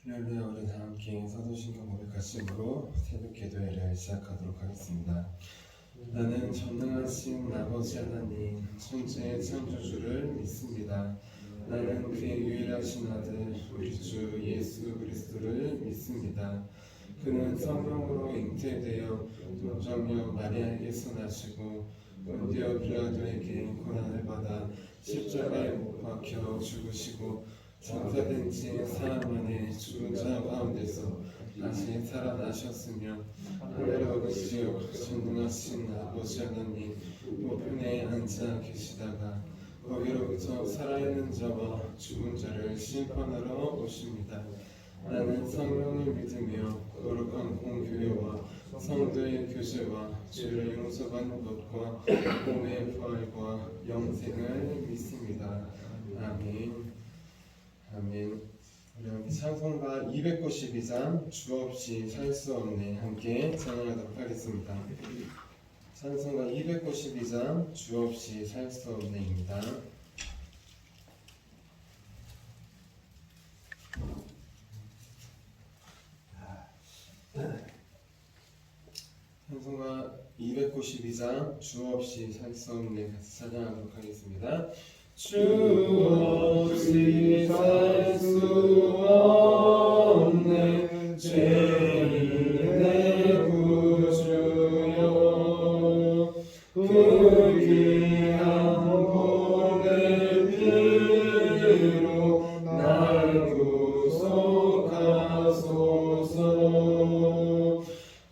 할렐루야. 우리 다 함께 사도신경 고백하심으로 새벽 기도회를 시작하도록 하겠습니다. 나는 전능하신 아버지 하나님 천지의 창조주를 믿습니다. 나는 그의 유일하신 아들 우리 주 예수 그리스도를 믿습니다. 그는 성령으로 잉태되어 동정녀 마리아에게서 나시고 본디오 빌라도에게 고난을 받아 십자가에 못 박혀 죽으시고 장사된 지 사흘 만에 죽은 자 가운데서 다시 살아나셨으며 하늘에 오르시어 전능하신 아버지 하나님 우편에 앉아 계시다가 거기로부터 살아있는 자와 죽은 자를 심판하러 오십니다. 나는 성령을 믿으며 거룩한 공교회와 성도의 교제와 죄를 용서받는 것과 몸의 부활과 영생을 믿습니다. 아멘. 아멘. 우리 함께 찬송가 292장 주 없이 살 수 없네 함께 찬양하도록 하겠습니다. 찬송가 292장 주 없이 살 수 없네입니다. 찬송가 292장 주 없이 살 수 없네 같이 찬양하도록 하겠습니다. 주 없이 살 수 없네 죄인의 구주여 그 귀한 보혈 피로 날 구속하소서.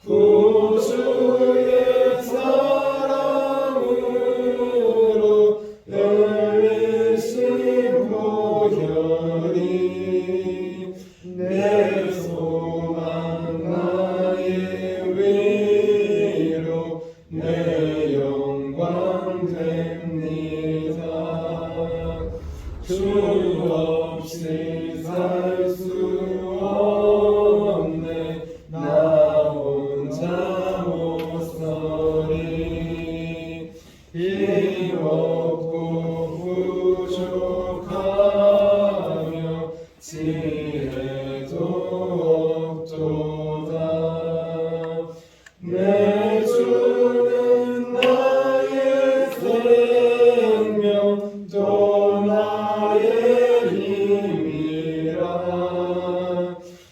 구주의 사랑으로 보혈이 내 소망 나의 위로 내 영광 됩니다. 주 없이 살 수 없네 나 혼자 못 서리 힘없고 부족하며 지혜도 없도다. 내 주는 나의 생명 또 나의 힘이라.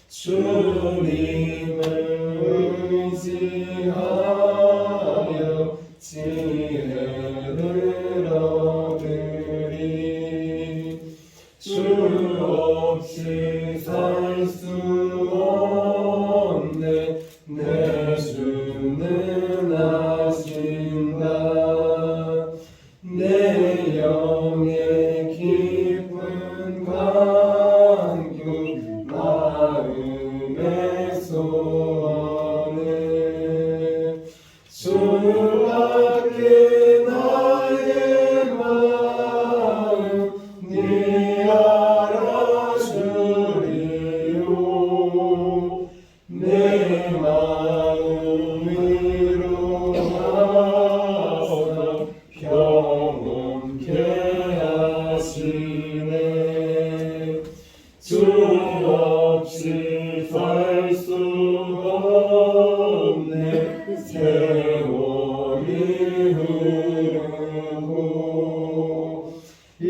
주님을 의지하여 지혜를 얻으리. 주 없이 살 수 없네 내 주는 아신다. 내 영의 깊은 간구 마음의 소원을 주밖에 나의 마음 네 알아주리요. 내 마음 위로하사 평온케 하시네. 주 없이 살 수 없네 세월이 흐르고 이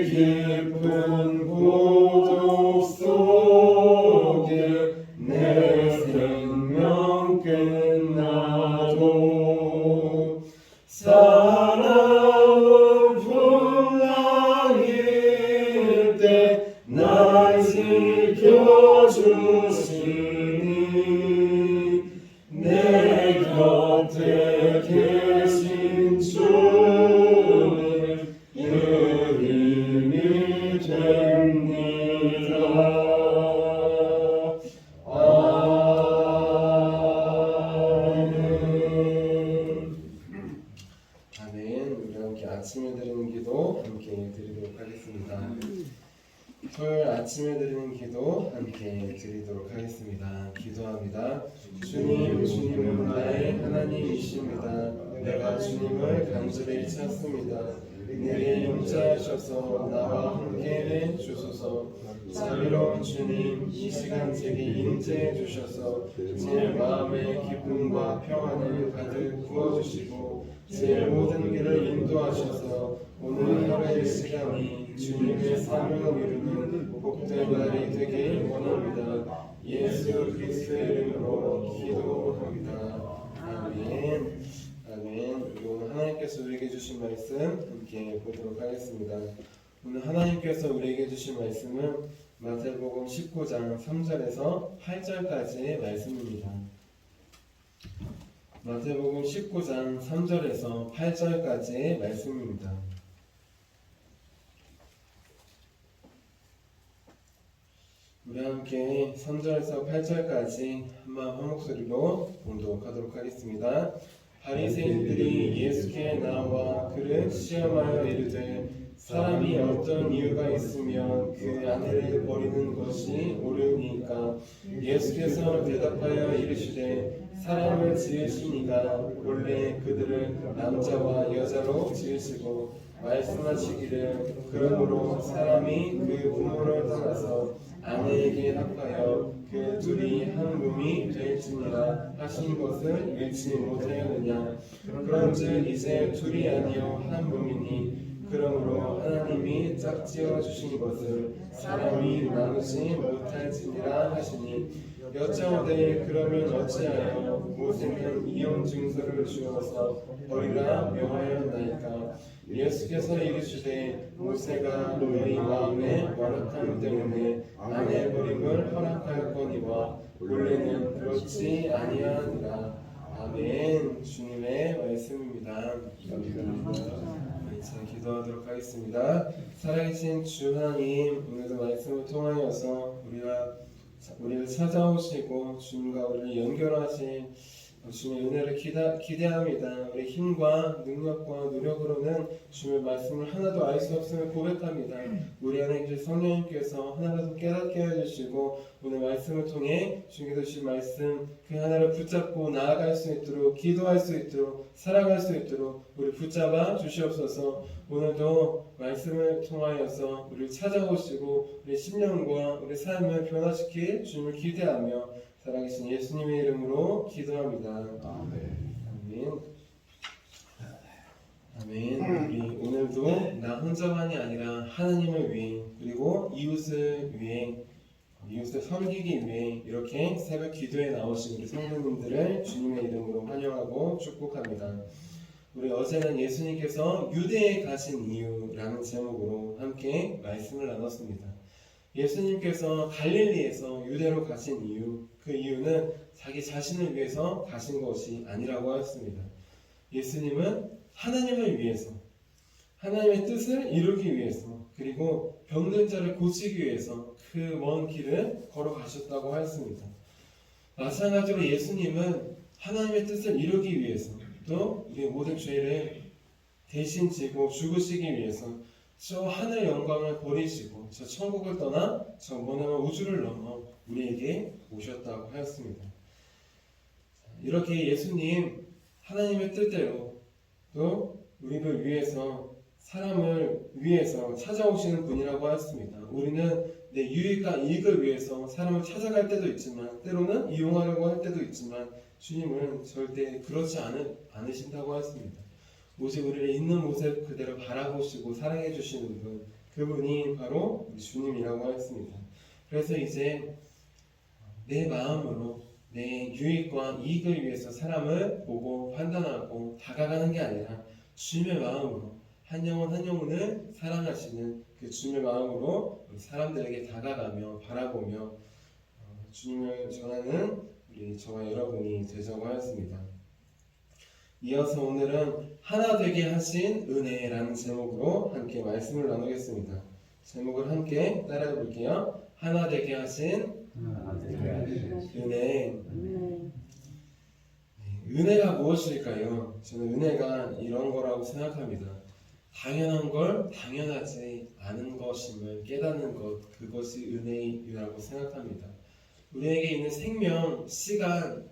깊은 고독 속에 내 생명 끝나도 사나운 풍랑일 때 날 지켜주시니 내 곁에 계신 주님 유림이 됩니다. 아멘. 아멘. 우리 함께 아침에 드리는 기도 함께 드리도록 하겠습니다. 토요일 아침에 드리는 기도 함께 드리도록 하겠습니다. 기도합니다. 주님은 나의 하나님이십니다. 내가 주님을 간절히 찾습니다. 내게 임재하셔서 나와 함께해 주소서. 자비로운 주님, 이 시간 제게 임재해 주셔서 제 마음의 기쁨과 평안을 가득 부어주시고 제 모든 길을 인도하셔서 오늘 하루의 시간이 주님의 사명을 이루는 복된 날이 되길 원합니다. 예수 그리스도의 이름으로 기도합니다. 아멘. 아멘. 우리 오늘 하나님께서 우리에게 주신 말씀 함께 보도록 하겠습니다. 오늘 하나님께서 우리에게 주신 말씀은 마태복음 19장 3절에서 8절까지의 말씀입니다. 마태복음 19장 3절에서 8절까지의 말씀입니다. 우리 함께 3절에서 8절까지 한번 한 목소리로 봉독하도록 하겠습니다. 바리새인들이 예수께 나와 그를 시험하여 이르되 사람이 어떤 이유가 있으면 그 아내를 버리는 것이 옳으니까. 예수께서 대답하여 이르시되 사람을 지으시니가 원래 그들을 남자와 여자로 지으시고 말씀하시기를 그러므로 사람이 그 부모를 떠나서 아내에게 합하여 그 둘이 한 몸이 될지니라 하신 것을 읽지 못하였느냐. 그런즉 이제 둘이 아니요 한 몸이니 그러므로 하나님이 짝지어 주신 것을 사람이 나누지 못할지니라 하시니. 여짜오되 그러면 어찌하여 모세는 이혼 증서를 주어서 버리라 명하였나이까. 예수께서 이르시되 모세가 너희 마음에 완악함 때문에 아내 버림을 허락하였거니와 원래는 그렇지 아니하니라. 아멘. 주님의 말씀입니다. 자, 기도하도록 하겠습니다. 살아계신 주 하나님, 오늘도 말씀을 통하여서 우리를 찾아오시고 주님과 우리를 연결하신 주님의 은혜를 기대합니다. 우리 힘과 능력과 노력으로는 주님의 말씀을 하나도 알 수 없음을 고백합니다. 우리 안에 계신 성령님께서 하나라도 깨닫게 해주시고 오늘 말씀을 통해 주님께서 주신 말씀 그 하나를 붙잡고 나아갈 수 있도록, 기도할 수 있도록, 살아갈 수 있도록 우리 붙잡아 주시옵소서. 오늘도 말씀을 통하여서 우리를 찾아오시고 우리 심령과 우리 삶을 변화시킬 주님을 기대하며 살아계신 예수님의 이름으로 기도합니다. 아멘. 아멘. 우리 오늘도 나 혼자만이 아니라 하나님을 위해 그리고 이웃을 섬기기 위해 이렇게 새벽 기도에 나오신 우리 성도님들을 주님의 이름으로 환영하고 축복합니다. 우리 어제는 예수님께서 유대에 가신 이유라는 제목으로 함께 말씀을 나눴습니다. 예수님께서 갈릴리에서 유대로 가신 이유, 그 이유는 자기 자신을 위해서 가신 것이 아니라고 하였습니다. 예수님은 하나님을 위해서, 하나님의 뜻을 이루기 위해서, 그리고 병든 자를 고치기 위해서 그 먼 길을 걸어가셨다고 하였습니다. 마찬가지로 예수님은 하나님의 뜻을 이루기 위해서, 또 우리의 모든 죄를 대신 지고 죽으시기 위해서 저 하늘 영광을 버리시고 저 천국을 떠나 저 머나먼 우주를 넘어 우리에게 오셨다고 하였습니다. 이렇게 예수님 하나님의 뜻대로 또 우리를 위해서 사람을 위해서 찾아오시는 분이라고 하였습니다. 우리는 내 유익과 이익을 위해서 사람을 찾아갈 때도 있지만 때로는 이용하려고 할 때도 있지만 주님은 절대 그렇지 않으신다고 하였습니다. 오직 우리를 있는 모습 그대로 바라보시고 사랑해 주시는 분, 그분이 바로 우리 주님이라고 하였습니다. 그래서 이제 내 마음으로 내 유익과 이익을 위해서 사람을 보고 판단하고 다가가는 게 아니라 주님의 마음으로 한 영혼 한 영혼을 사랑하시는 그 주님의 마음으로 사람들에게 다가가며 바라보며 주님을 전하는 우리 저와 여러분이 되자고 하였습니다. 이어서 오늘은 하나 되게 하신 은혜라는 제목으로 함께 말씀을 나누겠습니다. 제목을 함께 따라해 볼게요. 하나 되게 하신 은혜. 은혜가 무엇일까요? 저는 은혜가 이런 거라고 생각합니다. 당연한 걸 당연하지 않은 것임을 깨닫는 것, 그것이 은혜라고 생각합니다. 우리에게 있는 생명, 시간,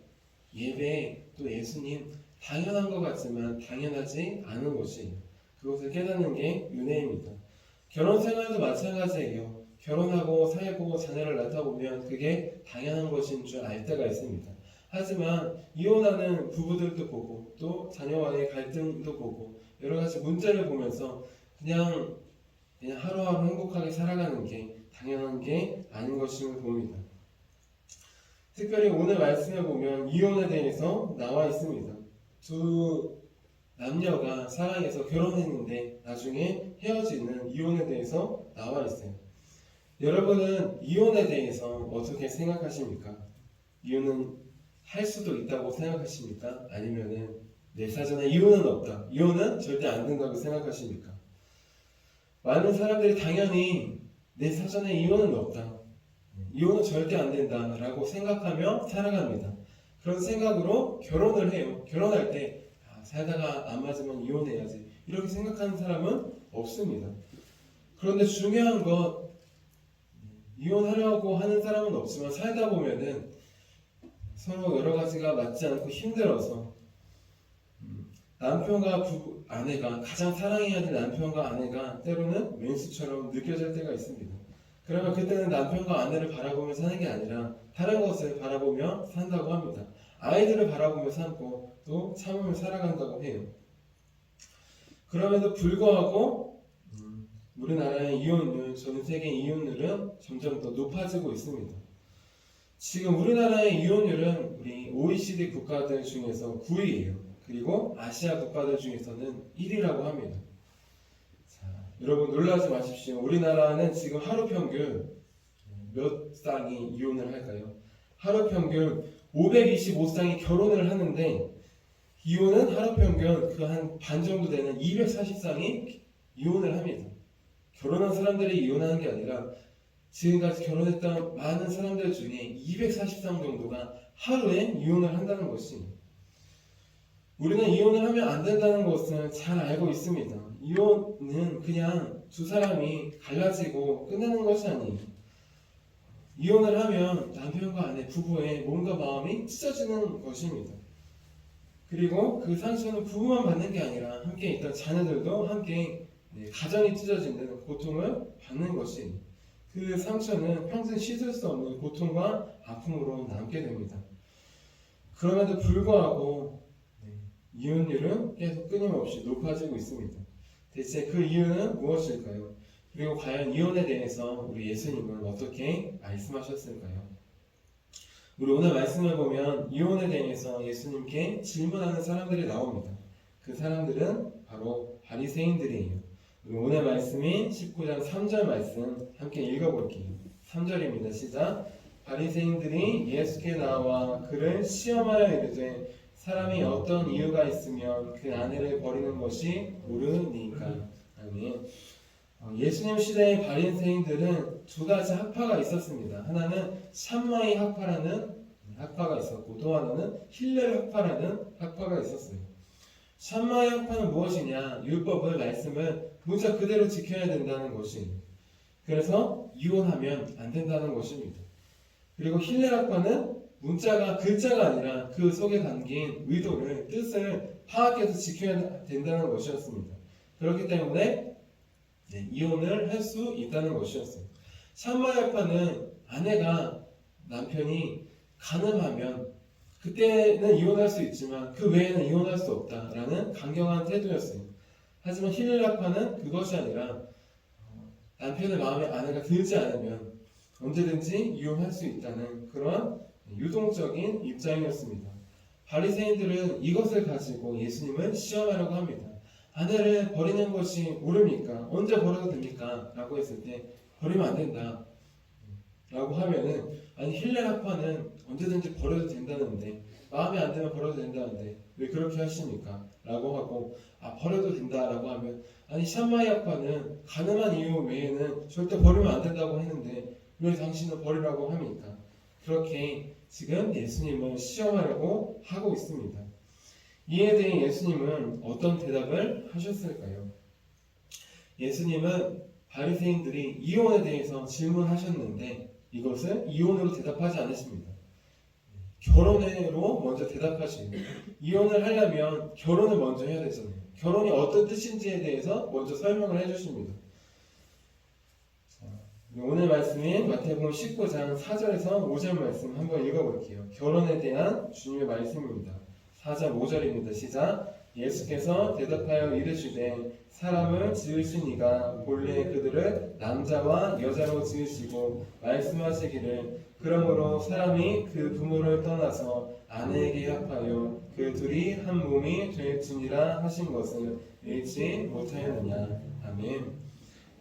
예배, 또 예수님, 당연한 것 같지만 당연하지 않은 것이에요. 그것을 깨닫는 게 윤회입니다. 결혼 생활도 마찬가지예요. 결혼하고 살고 자녀를 낳다 보면 그게 당연한 것인 줄 알 때가 있습니다. 하지만 이혼하는 부부들도 보고 또 자녀와의 갈등도 보고 여러 가지 문제를 보면서 그냥 하루하루 행복하게 살아가는 게 당연한 게 아닌 것임을 봅니다. 특별히 오늘 말씀에 보면 이혼에 대해서 나와 있습니다. 두 남녀가 사랑해서 결혼했는데 나중에 헤어지는 이혼에 대해서 나와 있어요. 여러분은 이혼에 대해서 어떻게 생각하십니까? 이혼은 할 수도 있다고 생각하십니까? 아니면은 내 사전에 이혼은 없다, 이혼은 절대 안 된다고 생각하십니까? 많은 사람들이 당연히 내 사전에 이혼은 없다, 이혼은 절대 안 된다 라고 생각하며 살아갑니다. 그런 생각으로 결혼을 해요. 결혼할 때 살다가 안 맞으면 이혼해야지 이렇게 생각하는 사람은 없습니다. 그런데 중요한 건 이혼하려고 하는 사람은 없지만 살다 보면은 서로 여러 가지가 맞지 않고 힘들어서 남편과 아내가 가장 사랑해야 될 남편과 아내가 때로는 왼수처럼 느껴질 때가 있습니다. 그러면 그때는 남편과 아내를 바라보며 사는 게 아니라 다른 것을 바라보며 산다고 합니다. 아이들을 바라보며 살고 또 참으며 살아간다고 해요. 그럼에도 불구하고 우리나라의 이혼율, 전 세계 이혼율은 점점 더 높아지고 있습니다. 지금 우리나라의 이혼율은 우리 OECD 국가들 중에서 9위예요. 그리고 아시아 국가들 중에서는 1위라고 합니다. 자, 여러분 놀라지 마십시오. 우리나라는 지금 하루 평균 몇 쌍이 이혼을 할까요? 하루 평균 525쌍이 결혼을 하는데 이혼은 하루 평균 그 한 반 정도 되는 240쌍이 이혼을 합니다. 결혼한 사람들이 이혼하는 게 아니라 지금까지 결혼했던 많은 사람들 중에 240쌍 정도가 하루에 이혼을 한다는 것이, 우리는 이혼을 하면 안 된다는 것을 잘 알고 있습니다. 이혼은 그냥 두 사람이 갈라지고 끝나는 것이 아니에요. 이혼을 하면 남편과 아내, 부부의 몸과 마음이 찢어지는 것입니다. 그리고 그 상처는 부부만 받는 게 아니라 함께 있던 자녀들도 함께 가정이 찢어지는 고통을 받는 것이, 그 상처는 평생 씻을 수 없는 고통과 아픔으로 남게 됩니다. 그럼에도 불구하고 이혼율은 계속 끊임없이 높아지고 있습니다. 대체 그 이유는 무엇일까요? 그리고 과연 이혼에 대해서 우리 예수님은 어떻게 말씀하셨을까요? 우리 오늘 말씀을 보면 이혼에 대해서 예수님께 질문하는 사람들이 나옵니다. 그 사람들은 바로 바리새인들이에요. 오늘 말씀인 19장 3절 말씀 함께 읽어볼게요. 3절입니다. 시작. 바리새인들이 예수께 나와 그를 시험하여 이르되 사람이 어떤 이유가 있으면 그 아내를 버리는 것이 옳으니까. 아멘. 예수님 시대의 바리새인들은 두 가지 학파가 있었습니다. 하나는 샴마이 학파라는 학파가 있었고 또 하나는 힐렐 학파라는 학파가 있었어요. 샴마이 학파는 무엇이냐? 율법을, 말씀을 문자 그대로 지켜야 된다는 것이, 그래서 이혼하면 안 된다는 것입니다. 그리고 힐렐 학파는 문자가 글자가 아니라 그 속에 담긴 의도를, 뜻을 파악해서 지켜야 된다는 것이었습니다. 그렇기 때문에 이혼을 할 수 있다는 것이었어요. 샴마이 학파는 아내가, 남편이 간음하면 그때는 이혼할 수 있지만 그 외에는 이혼할 수 없다라는 강경한 태도였어요. 하지만 힐렐 학파는 그것이 아니라 남편의 마음에 아내가 들지 않으면 언제든지 이혼할 수 있다는 그런 유동적인 입장이었습니다. 바리새인들은 이것을 가지고 예수님을 시험하려고 합니다. 아내를 버리는 것이 옳습니까? 언제 버려도 됩니까? 라고 했을 때 버리면 안 된다 라고 하면은, 아니 힐렐 학파는 언제든지 버려도 된다는데, 마음에 안 들면 버려도 된다는데 왜 그렇게 하십니까? 라고 하고, 버려도 된다라고 하면, 아니 샴마이 학파는 가늠한 이유 외에는 절대 버리면 안 된다고 했는데 왜 당신은 버리라고 합니까? 그렇게 지금 예수님을 시험하려고 하고 있습니다. 이에 대해 예수님은 어떤 대답을 하셨을까요? 예수님은 바리새인들이 이혼에 대해서 질문하셨는데 이것을 이혼으로 대답하지 않으십니다. 결혼해로 먼저 대답하시고 이혼을 하려면 결혼을 먼저 해야 되잖아요. 결혼이 어떤 뜻인지에 대해서 먼저 설명을 해주십니다. 자, 오늘 말씀인 마태복음 19장 4절에서 5절 말씀 한번 읽어볼게요. 결혼에 대한 주님의 말씀입니다. 4절 5절입니다. 시작. 예수께서 대답하여 이르시되 사람을 지으신 이가 본래 그들을 남자와 여자로 지으시고 말씀하시기를 그러므로 사람이 그 부모를 떠나서 아내에게 합하여 그 둘이 한 몸이 될지니라 하신 것을 읽지 못하였느냐. 아멘.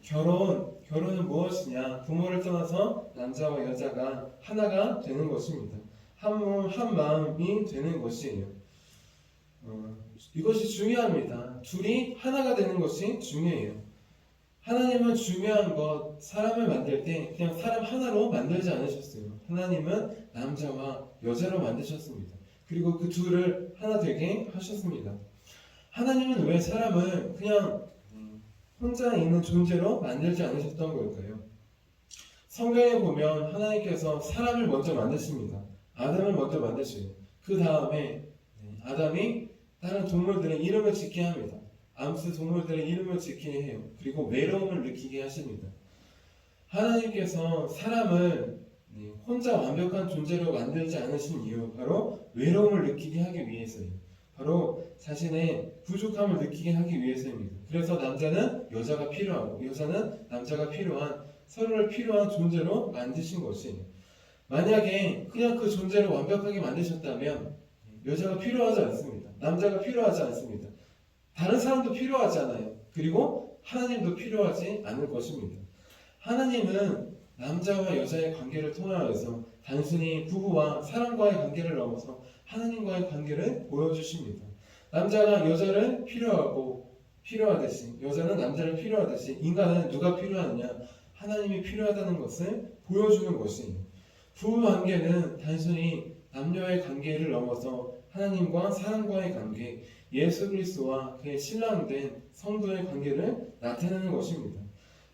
결혼은 무엇이냐? 부모를 떠나서 남자와 여자가 하나가 되는 것입니다. 한 몸, 한 마음이 되는 것이에요. 이것이 중요합니다. 둘이 하나가 되는 것이 중요해요. 하나님은 중요한 것, 사람을 만들 때 그냥 사람 하나로 만들지 않으셨어요. 하나님은 남자와 여자로 만드셨습니다. 그리고 그 둘을 하나 되게 하셨습니다. 하나님은 왜 사람을 그냥 혼자 있는 존재로 만들지 않으셨던 걸까요? 성경에 보면 하나님께서 사람을 먼저 만드십니다. 아담을 먼저 만드셔요. 그 다음에 아담이 다른 동물들의 이름을 짓게 합니다. 암스 동물들의 이름을 짓게 해요. 그리고 외로움을 느끼게 하십니다. 하나님께서 사람을 혼자 완벽한 존재로 만들지 않으신 이유, 바로 외로움을 느끼게 하기 위해서예요. 바로 자신의 부족함을 느끼게 하기 위해서입니다. 그래서 남자는 여자가 필요하고 여자는 남자가 필요한, 서로를 필요한 존재로 만드신 것이에요. 만약에 그냥 그 존재를 완벽하게 만드셨다면 여자가 필요하지 않습니다. 남자가 필요하지 않습니다. 다른 사람도 필요하지 않아요. 그리고 하나님도 필요하지 않을 것입니다. 하나님은 남자와 여자의 관계를 통하여서 단순히 부부와 사람과의 관계를 넘어서 하나님과의 관계를 보여주십니다. 남자가 여자를 필요하듯이 여자는 남자를 필요하듯이 인간은 누가 필요하느냐? 하나님이 필요하다는 것을 보여주는 것이에요. 부부 관계는 단순히 남녀의 관계를 넘어서 하나님과 사람과의 관계, 예수 그리스도와 그의 신랑된 성도의 관계를 나타내는 것입니다.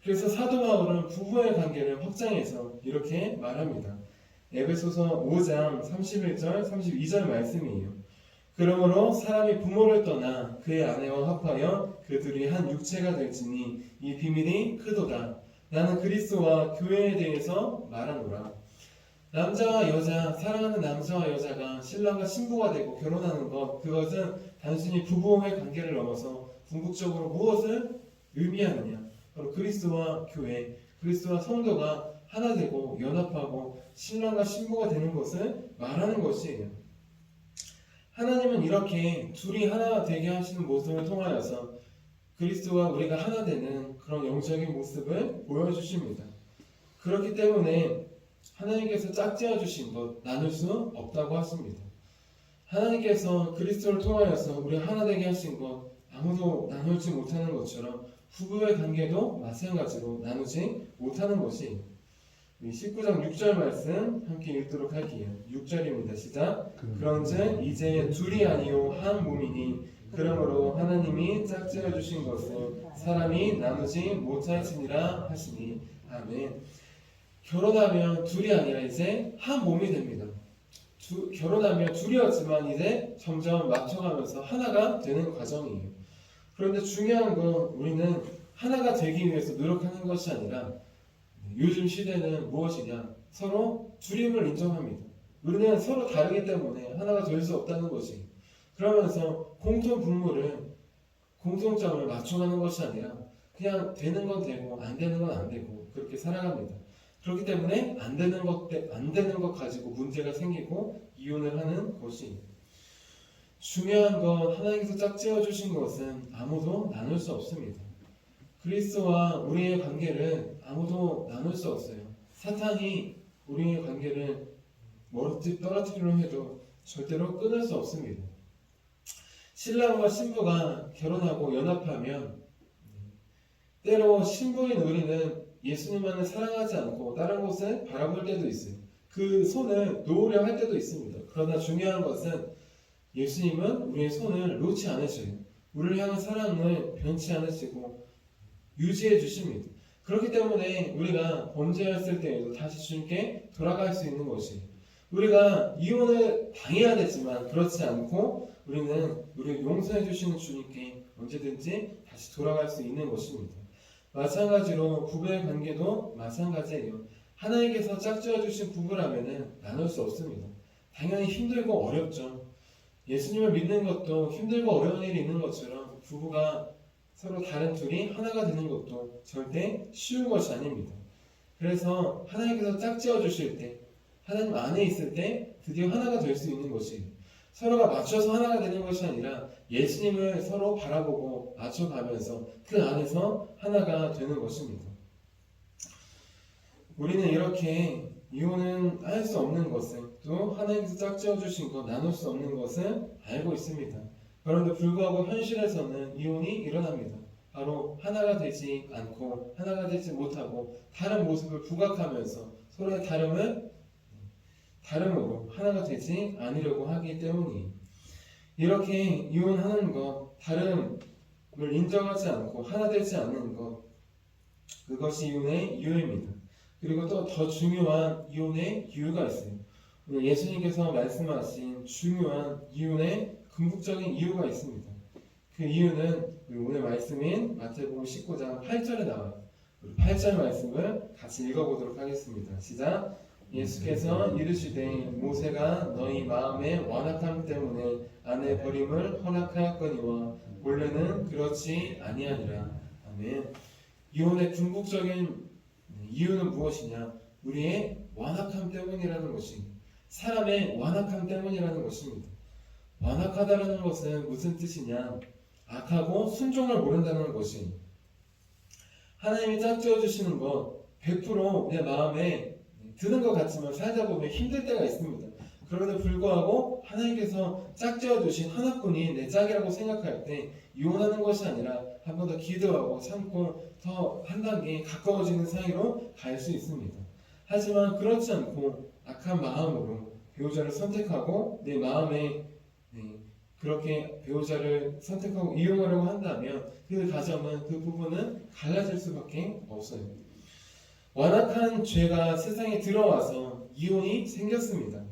그래서 사도 바울은 부부의 관계를 확장해서 이렇게 말합니다. 에베소서 5장 31절 32절 말씀이에요. 그러므로 사람이 부모를 떠나 그의 아내와 합하여 그들이 한 육체가 될지니 이 비밀이 크도다. 나는 그리스도와 교회에 대해서 말하노라. 남자와 여자, 사랑하는 남자와 여자가 신랑과 신부가 되고 결혼하는 것, 그것은 단순히 부부의 관계를 넘어서 궁극적으로 무엇을 의미하느냐? 바로 그리스도와 교회, 그리스도와 성도가 하나 되고 연합하고 신랑과 신부가 되는 것을 말하는 것이에요. 하나님은 이렇게 둘이 하나 되게 하시는 모습을 통하여서 그리스도와 우리가 하나 되는 그런 영적인 모습을 보여주십니다. 그렇기 때문에 하나님께서 짝지어 주신 것 나눌 수 없다고 하십니다. 하나님께서 그리스도를 통하여서 우리 하나 되게 하신 것 아무도 나누지 못하는 것처럼 부부의 관계도 마찬가지로 나누지 못하는 것이 19장 6절 말씀 함께 읽도록 할게요. 6절입니다. 시작. 그런즉 이제 둘이 아니요 한 몸이니 그러므로 하나님이 짝지어 주신 것을 사람이 나누지 못할지니라 하시니. 아멘. 결혼하면 둘이 아니라 이제 한 몸이 됩니다. 결혼하면 둘이었지만 이제 점점 맞춰가면서 하나가 되는 과정이에요. 그런데 중요한 건 우리는 하나가 되기 위해서 노력하는 것이 아니라 요즘 시대는 무엇이냐? 서로 둘임을 인정합니다. 우리는 서로 다르기 때문에 하나가 될 수 없다는 것이. 그러면서 공통점을 맞춰가는 것이 아니라 그냥 되는 건 되고 안 되는 건 안 되고 그렇게 살아갑니다. 그렇기 때문에 안 되는 것 가지고 문제가 생기고 이혼을 하는 것이. 중요한 건 하나님께서 짝지어 주신 것은 아무도 나눌 수 없습니다. 그리스도와 우리의 관계를 아무도 나눌 수 없어요. 사탄이 우리의 관계를 머리띠 떨어뜨리려 해도 절대로 끊을 수 없습니다. 신랑과 신부가 결혼하고 연합하면 때로 신부인 우리는 예수님만을 사랑하지 않고 다른 곳을 바라볼 때도 있어요. 그 손을 놓으려 할 때도 있습니다. 그러나 중요한 것은 예수님은 우리의 손을 놓지 않으셔요. 우리를 향한 사랑을 변치 않으시고 유지해 주십니다. 그렇기 때문에 우리가 범죄했을 때에도 다시 주님께 돌아갈 수 있는 것이에요. 우리가 이혼을 당해야 되지만 그렇지 않고 우리는 우리를 용서해 주시는 주님께 언제든지 다시 돌아갈 수 있는 것입니다. 마찬가지로 부부의 관계도 마찬가지예요. 하나님께서 짝지어 주신 부부라면은 나눌 수 없습니다. 당연히 힘들고 어렵죠. 예수님을 믿는 것도 힘들고 어려운 일이 있는 것처럼 부부가 서로 다른 둘이 하나가 되는 것도 절대 쉬운 것이 아닙니다. 그래서 하나님께서 짝지어 주실 때, 하나님 안에 있을 때 드디어 하나가 될 수 있는 것이에요. 서로가 맞춰서 하나가 되는 것이 아니라 예수님을 서로 바라보고 맞춰가면서 그 안에서 하나가 되는 것입니다. 우리는 이렇게 이혼은 할 수 없는 것을, 또 하나님께서 짝지어 주신 것, 나눌 수 없는 것을 알고 있습니다. 그런데 불구하고 현실에서는 이혼이 일어납니다. 바로 하나가 되지 않고 하나가 되지 못하고 다른 모습을 부각하면서 서로의 다름으로 하나가 되지 않으려고 하기 때문이에요. 이렇게 이혼하는 것, 다름을 인정하지 않고 하나 되지 않는 것, 그것이 이혼의 이유입니다. 그리고 또 더 중요한 이혼의 이유가 있어요. 오늘 예수님께서 말씀하신 중요한 이혼의 궁극적인 이유가 있습니다. 그 이유는 오늘 말씀인 마태복음 19장 8절에 나와요. 8절 말씀을 같이 읽어보도록 하겠습니다. 시작. 예수께서 이르시되 모세가 너희 마음의 완악함 때문에 아내 버림을 허락하였거니와 본래는 그렇지 아니하니라. 아멘. 이혼의 궁극적인 이유는 무엇이냐? 우리의 완악함 때문이라는 것입니다. 사람의 완악함 때문이라는 것입니다. 완악하다라는 것은 무슨 뜻이냐? 악하고 순종을 모른다는 것입니다. 하나님이 짝지어 주시는 것 100% 내 마음에 드는 것 같지만 살다 보면 힘들 때가 있습니다. 그럼에도 불구하고 하나님께서 짝지어 주신 하나뿐이 내 짝이라고 생각할 때 이혼하는 것이 아니라 한 번 더 기도하고 참고 더 한 단계 가까워지는 사이로 갈 수 있습니다. 하지만 그렇지 않고 악한 마음으로 배우자를 선택하고 내 마음에 그렇게 배우자를 선택하고 이용하려고 한다면 그 가정은, 그 부부는 갈라질 수밖에 없어요. 완악한 죄가 세상에 들어와서 이혼이 생겼습니다.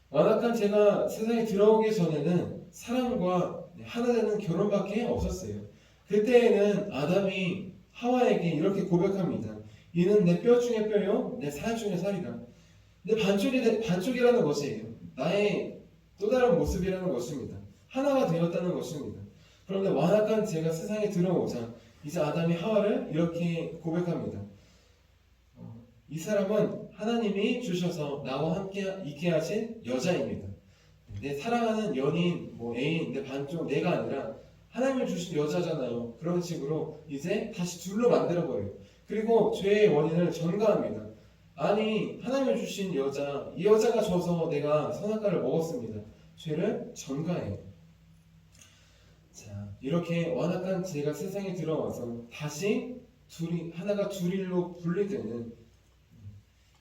완악한 죄가 세상에 들어오기 전에는 사람과 하나 되는 결혼밖에 없었어요. 그때에는 아담이 하와에게 이렇게 고백합니다. 이는 내 뼈 중에 뼈요, 내 살 중에 살이라. 내 반쪽이라는 것이에요. 나의 또 다른 모습이라는 것입니다. 하나가 되었다는 것입니다. 그런데 완악한 죄가 세상에 들어오자 이제 아담이 하와를 이렇게 고백합니다. 이 사람은 하나님이 주셔서 나와 함께 있게 하신 여자입니다. 내 사랑하는 연인, 애인, 내 반쪽, 내가 아니라 하나님을 주신 여자잖아요. 그런 식으로 이제 다시 둘로 만들어버려요. 그리고 죄의 원인을 전가합니다. 아니, 하나님을 주신 여자, 이 여자가 줘서 내가 선악과를 먹었습니다. 죄를 전가해요. 자, 이렇게 완악한 죄가 세상에 들어와서 다시 하나가 둘일로 분리되는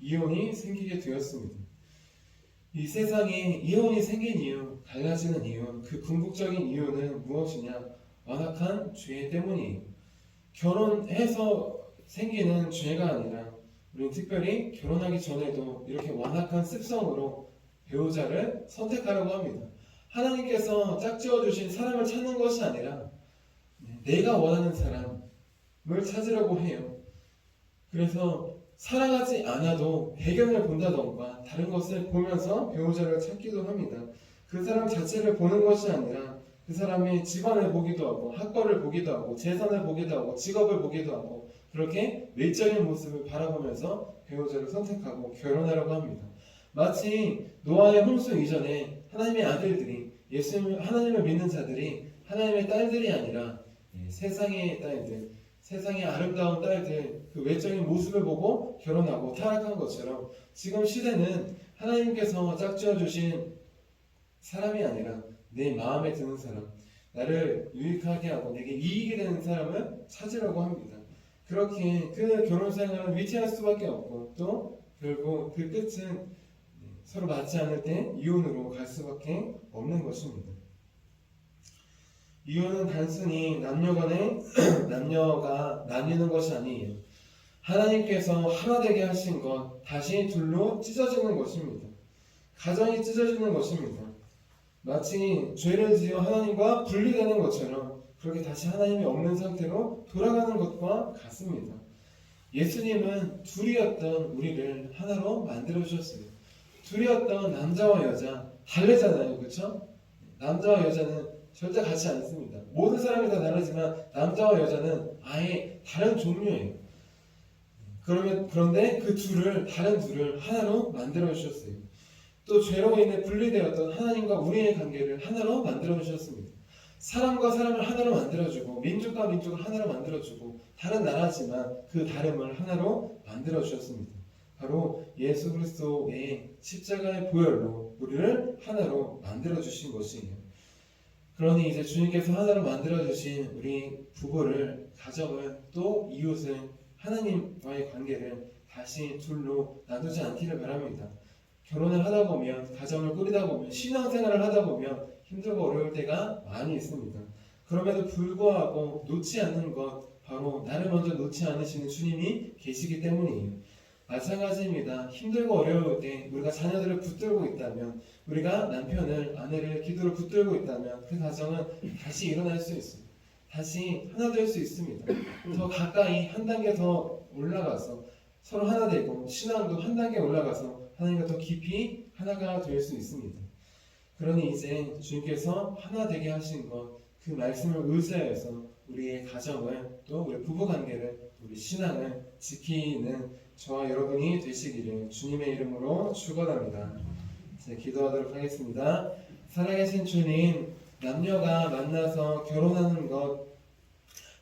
이혼이 생기게 되었습니다. 이 세상에 이혼이 생긴 이유, 갈라지는 이유, 그 궁극적인 이유는 무엇이냐? 완악한 죄 때문이에요. 결혼해서 생기는 죄가 아니라 우리는 특별히 결혼하기 전에도 이렇게 완악한 습성으로 배우자를 선택하려고 합니다. 하나님께서 짝지어 주신 사람을 찾는 것이 아니라 내가 원하는 사람을 찾으려고 해요. 그래서 사랑하지 않아도 배경을 본다던가 다른 것을 보면서 배우자를 찾기도 합니다. 그 사람 자체를 보는 것이 아니라 그 사람의 집안을 보기도 하고 학벌을 보기도 하고 재산을 보기도 하고 직업을 보기도 하고 그렇게 외적인 모습을 바라보면서 배우자를 선택하고 결혼하려고 합니다. 마치 노아의 홍수 이전에 하나님의 아들들이 하나님을 믿는 자들이 하나님의 딸들이 아니라 세상의 딸들, 세상의 아름다운 딸들, 그 외적인 모습을 보고 결혼하고 타락한 것처럼 지금 시대는 하나님께서 짝지어 주신 사람이 아니라 내 마음에 드는 사람, 나를 유익하게 하고 내게 이익이 되는 사람을 찾으려고 합니다. 그렇게 그 결혼 생활은 위태할 수밖에 없고 또 결국 그 끝은 서로 맞지 않을 때 이혼으로 갈 수밖에 없는 것입니다. 이혼은 단순히 남녀가 나뉘는 것이 아니에요. 하나님께서 하나 되게 하신 것, 다시 둘로 찢어지는 것입니다. 가정이 찢어지는 것입니다. 마치 죄를 지어 하나님과 분리되는 것처럼 그렇게 다시 하나님이 없는 상태로 돌아가는 것과 같습니다. 예수님은 둘이었던 우리를 하나로 만들어 주셨어요. 둘이었던 남자와 여자 다르잖아요, 그렇죠? 남자와 여자는 절대 같지 않습니다. 모든 사람이 다 다르지만 남자와 여자는 아예 다른 종류예요. 그런데 그 다른 둘을 하나로 만들어 주셨어요. 또 죄로 인해 분리되었던 하나님과 우리의 관계를 하나로 만들어 주셨습니다. 사람과 사람을 하나로 만들어주고 민족과 민족을 하나로 만들어주고 다른 나라지만 그 다름을 하나로 만들어 주셨습니다. 바로 예수 그리스도의 십자가의 보혈로 우리를 하나로 만들어 주신 것이에요. 그러니 이제 주님께서 하나로 만들어 주신 우리 부부를, 가정을, 또 이웃을, 하나님과의 관계를 다시 둘로 나누지 않기를 바랍니다. 결혼을 하다 보면, 가정을 꾸리다 보면, 신앙생활을 하다 보면 힘들고 어려울 때가 많이 있습니다. 그럼에도 불구하고 놓지 않는 것, 바로 나를 먼저 놓지 않으시는 주님이 계시기 때문이에요. 마찬가지입니다. 힘들고 어려울 때 우리가 자녀들을 붙들고 있다면, 우리가 남편을, 아내를 기도로 붙들고 있다면 그 가정은 다시 일어날 수 있어요. 다시 하나 될 수 있습니다. 더 가까이 한 단계 더 올라가서 서로 하나 되고, 신앙도 한 단계 올라가서 하나님과 더 깊이 하나가 될 수 있습니다. 그러니 이제 주님께서 하나 되게 하신 것, 그 말씀을 의지하여서 우리의 가정을, 또 우리 부부관계를, 우리 신앙을 지키는 저와 여러분이 되시기를 주님의 이름으로 축원합니다. 이제 기도하도록 하겠습니다. 살아계신 주님, 남녀가 만나서 결혼하는 것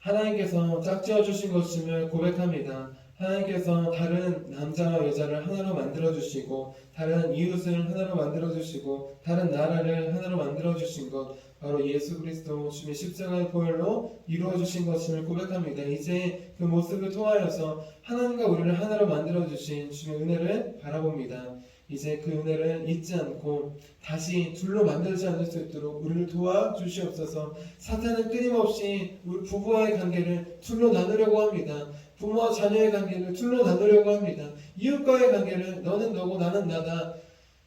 하나님께서 짝지어 주신 것임을 고백합니다. 하나님께서 다른 남자와 여자를 하나로 만들어 주시고, 다른 이웃을 하나로 만들어 주시고, 다른 나라를 하나로 만들어 주신 것, 바로 예수 그리스도 주님의 십자가의 보혈로 이루어 주신 것임을 고백합니다. 이제 그 모습을 통하여서 하나님과 우리를 하나로 만들어 주신 주님의 은혜를 바라봅니다. 이제 그 은혜를 잊지 않고 다시 둘로 만들지 않을 수 있도록 우리를 도와주시옵소서. 사탄은 끊임없이 우리 부부와의 관계를 둘로 나누려고 합니다. 부모와 자녀의 관계를 둘로 나누려고 합니다. 이웃과의 관계를 너는 너고 나는 나다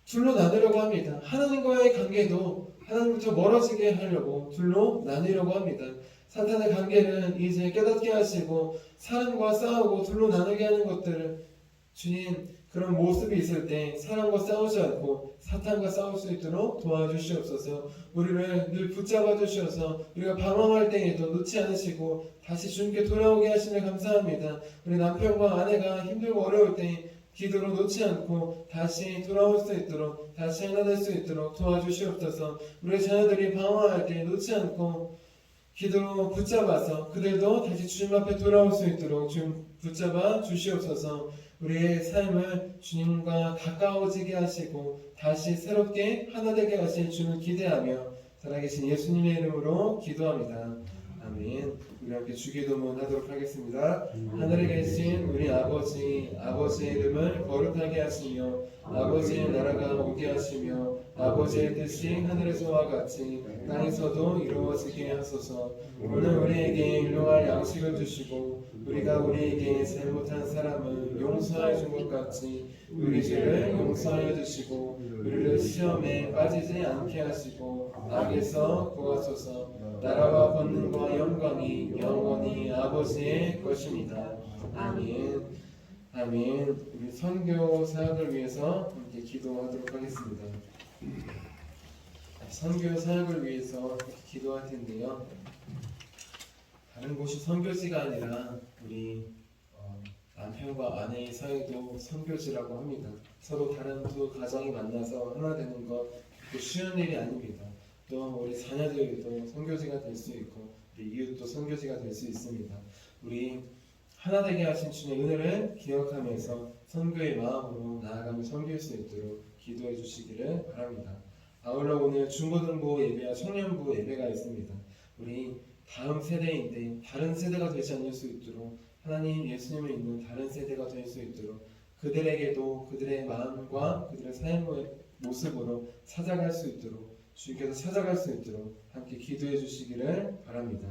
둘로 나누려고 합니다. 하나님과의 관계도 하나님부터 멀어지게 하려고 둘로 나누려고 합니다. 사탄의 관계는 이제 깨닫게 하시고 사람과 싸우고 둘로 나누게 하는 것들을 주님, 그런 모습이 있을 때 사람과 싸우지 않고 사탄과 싸울 수 있도록 도와주시옵소서. 우리를 늘 붙잡아 주셔서 우리가 방황할 때에도 놓지 않으시고 다시 주님께 돌아오게 하시며 감사합니다. 우리 남편과 아내가 힘들고 어려울 때 기도로 놓지 않고 다시 돌아올 수 있도록, 다시 하나 될 수 있도록 도와주시옵소서. 우리 자녀들이 방황할 때 놓지 않고 기도로 붙잡아서 그들도 다시 주님 앞에 돌아올 수 있도록 주님 붙잡아 주시옵소서. 우리의 삶을 주님과 가까워지게 하시고 다시 새롭게 하나 되게 하실 주님을 기대하며 살아계신 예수님의 이름으로 기도합니다. 아멘. 우리 함께 주기도문 하도록 하겠습니다. 하늘에 계신 우리 아버지의 이름을 거룩하게 하시며 아버지의 나라가 오게 하시며 아버지의 뜻이 하늘에서와 같이 땅에서도 이루어지게 하소서. 오늘 우리에게 일용할 양식을 주시고 우리가 우리에게 잘못한 사람을 용서해 준 것 같이 우리 죄를 용서하여 주시고 우리를 시험에 빠지지 않게 하시고 악에서 구하소서. 나라와 권능과 영광이 영원히 아버지의 것입니다. 아멘. 아멘. 우리 선교 사역을 위해서 함께 기도하도록 하겠습니다. 선교 사역을 위해서 기도할 텐데요. 다른 곳이 선교지가 아니라 우리 남편과 아내의 사이도 선교지라고 합니다. 서로 다른 두 가정이 만나서 하나 되는 것 쉬운 일이 아닙니다. 또 우리 자녀들도 선교지가 될 수 있고 우리 이웃도 선교지가 될 수 있습니다. 우리 하나 되게 하신 주님의 은혜를 기억하면서 선교의 마음으로 나아가며 섬길 수 있도록 기도해 주시기를 바랍니다. 아울러 오늘 중고등부 예배와 청년부 예배가 있습니다. 우리 다음 세대인데 다른 세대가 되지 않을 수 있도록 하나님 예수님을 믿는 다른 세대가 될 수 있도록 그들에게도 그들의 마음과 그들의 삶의 모습으로 찾아갈 수 있도록 주님께서 찾아갈 수 있도록 함께 기도해 주시기를 바랍니다.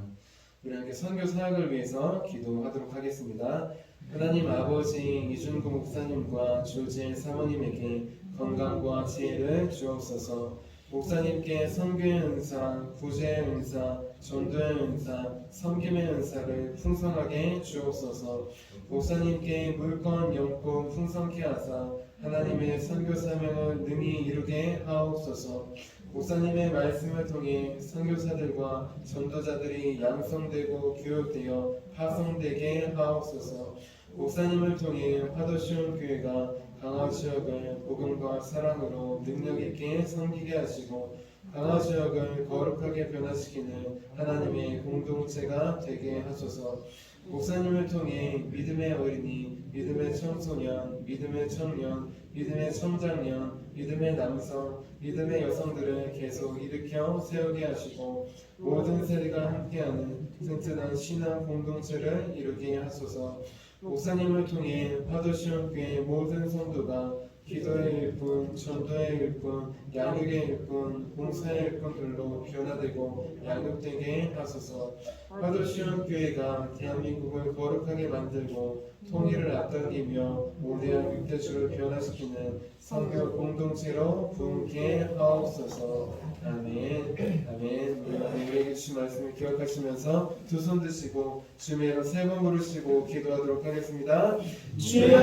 우리 함께 선교 사역을 위해서 기도하도록 하겠습니다. 하나님 아버지 이준구 목사님과 조지의 사모님에게 건강과 지혜를 주옵소서. 목사님께 선교의 은사, 구제의 은사, 전도의 은사, 섬김의 은사를 풍성하게 주옵소서. 목사님께 물권 영권 풍성케 하사 하나님의 선교 사명을 능히 이루게 하옵소서. 목사님의 말씀을 통해 선교사들과 전도자들이 양성되고 교육되어 파송되게 하옵소서. 목사님을 통해 화도시온 교회가 강화 지역을 복음과 사랑으로 능력 있게 섬기게 하시고 강화 지역을 거룩하게 변화시키는 하나님의 공동체가 되게 하소서. 목사님을 통해 믿음의 어린이, 믿음의 청소년, 믿음의 청년, 믿음의 청장년, 믿음의 남성, 믿음의 여성들을 계속 일으켜 세우게 하시고 모든 세대가 함께하는 튼튼한 신앙 공동체를 이루게 하소서. 목사님을 통해 화도시온 교회 모든 성도가 기도의 일꾼, 전도의 일꾼, 양육의 일꾼, 봉사의 일꾼들로 변화되고 양육되게 하소서. 화도시온 교회가 대한민국을 거룩하게 만들고 통일을 앞당기며 모대한 육대주를 변화시키는 선교 공동체로 부흥케 하옵소서. 아멘. 아멘. 우리에게 주신 말씀을 기억하시면서 두 손 드시고 주님의 이름 세 번 부르시고 기도하도록 하겠습니다. 주여,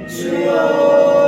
주여.